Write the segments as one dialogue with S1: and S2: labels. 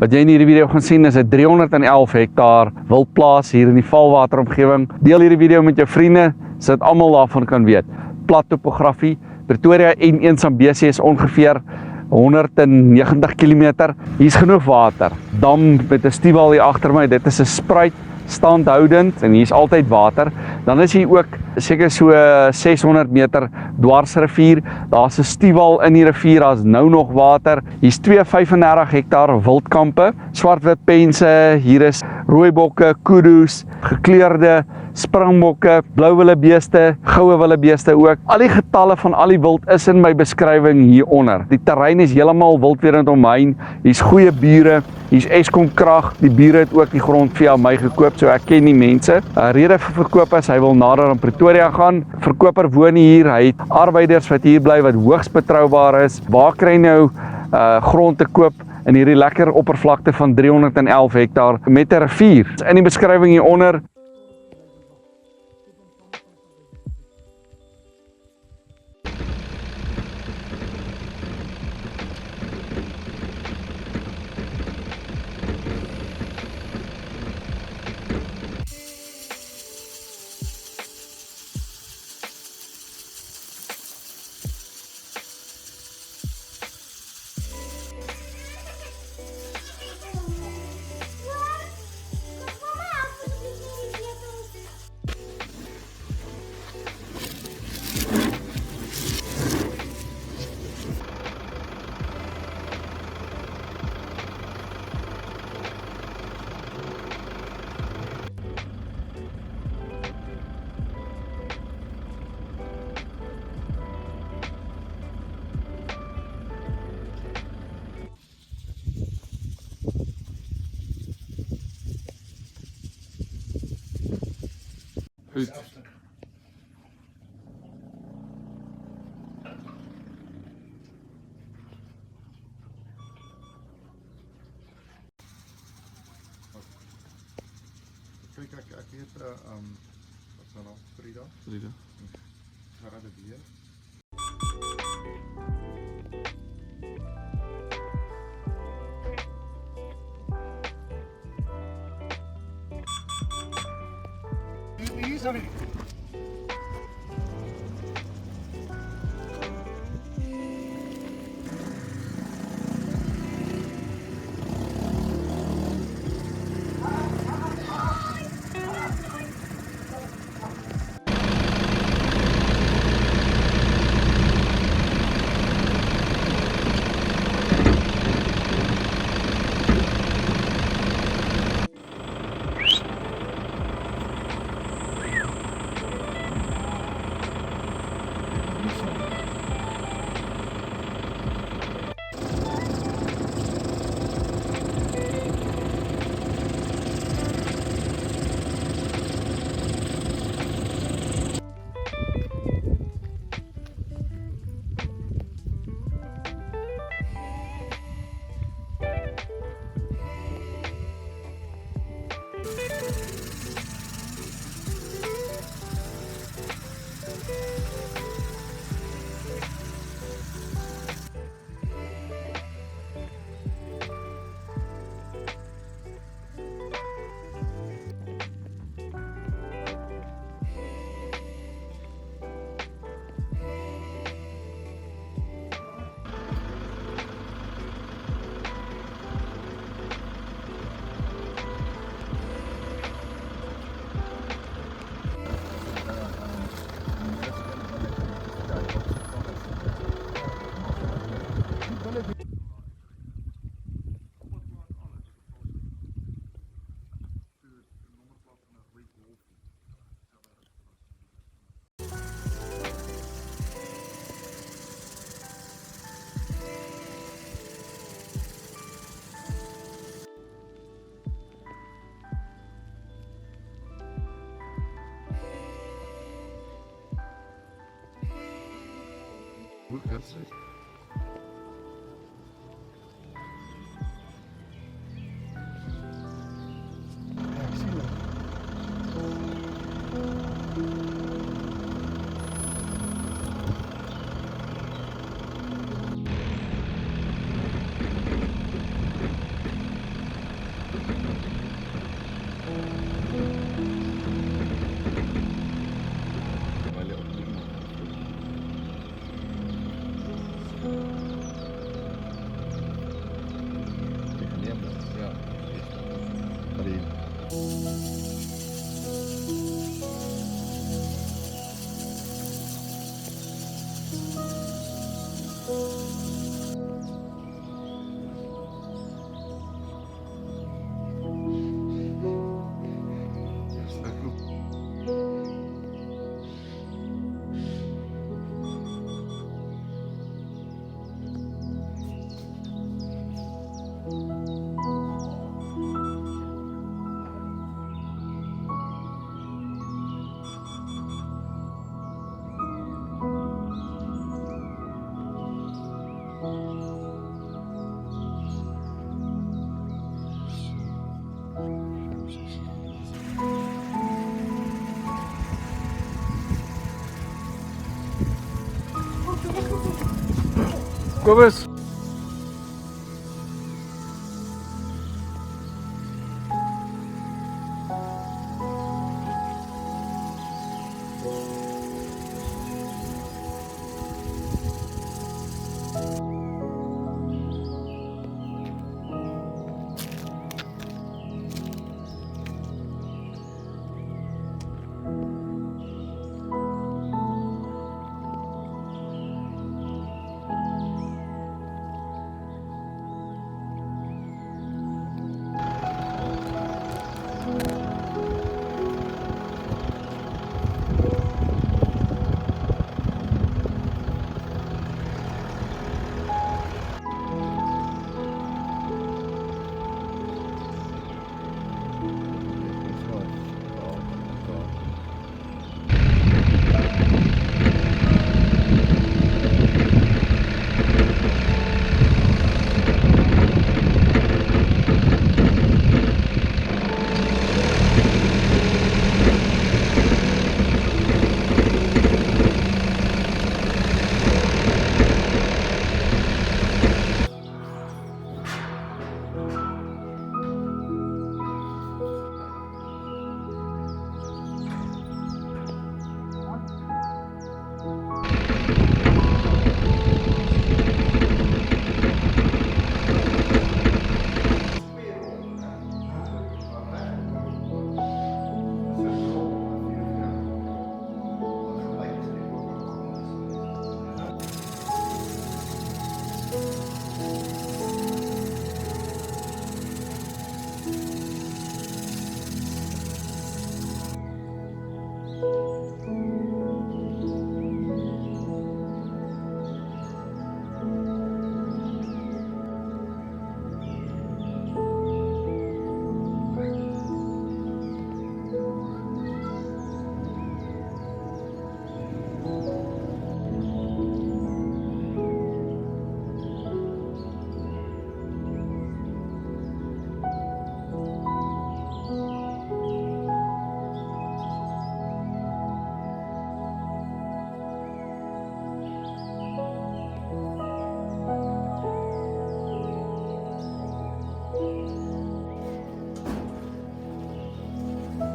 S1: Wat jy in hierdie video gaan sien is 'n 311 hektaar wildplaas hier in die Valwateromgewing. Deel hierdie video met jou vriende, sodat almal daarvan kan weet. Plat topografie, Pretoria en een Zambesi is ongeveer 190 km. Hier's genoeg water. Dam met 'n stiewel hier agter my, dit is 'n spruit, standhoudend en hier's altyd water. Dan is hier ook seker so 600 meter dwarsrivier. Daar's 'n stiewel in die rivier, daar's nou nog water. Hier's 235 hektaar wildkampe, swart-wit pense, hier is rooibokke, kudu's, gekleurde springbokke, blou wildebeeste, goue wildebeeste ook. Al die getalle van al die wild is in my beskrywing hieronder. Die terrein is heeltemal wildweerend omheen. Hier's goeie bure, hier's Eskom krag. Die bure het ook die grond via my gekoop, so ek ken die mense. Rede vir verkoop is hy wil nader aan Pretoria gaan. Verkoper woon hier, hy het arbeiders wat hier bly wat hoogs betroubaar is. Waar kry nou grond te koop in hierdie lekker oppervlakte van 311 hektaar met 'n rivier? In die beskrywing hieronder. Goed.
S2: Kijk, ek weet, wat is nou nog? Frida?
S1: Frida.
S2: Gerard de Beer. Hier is hij. Goed, wedstrijd. Ja, ik zie het.
S1: Kobus.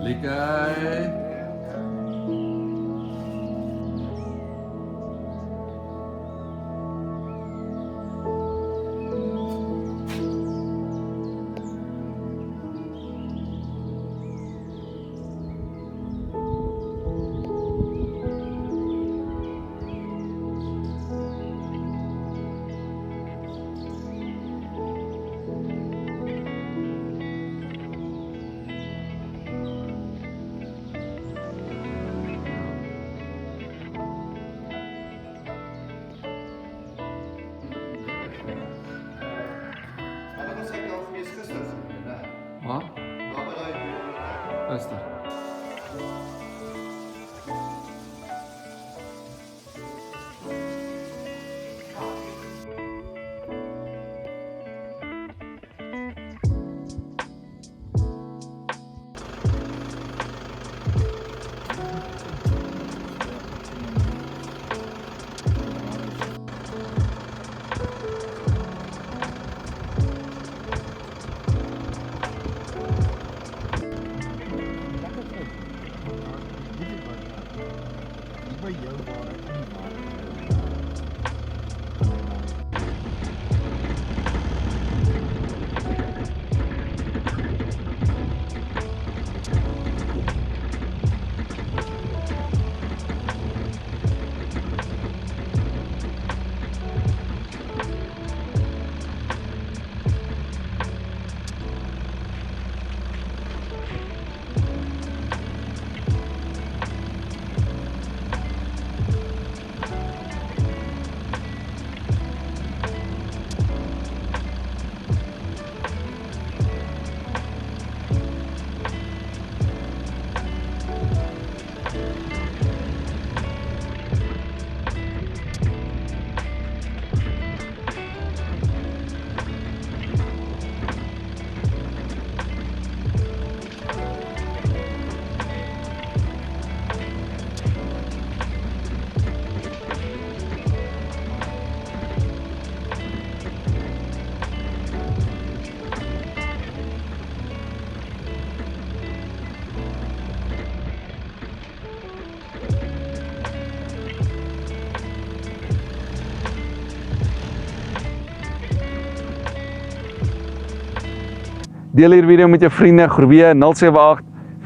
S3: Lekker. Wat? Luister.
S1: Deel hierdie video met jou vriende, groeie 078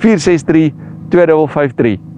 S1: 463 2553.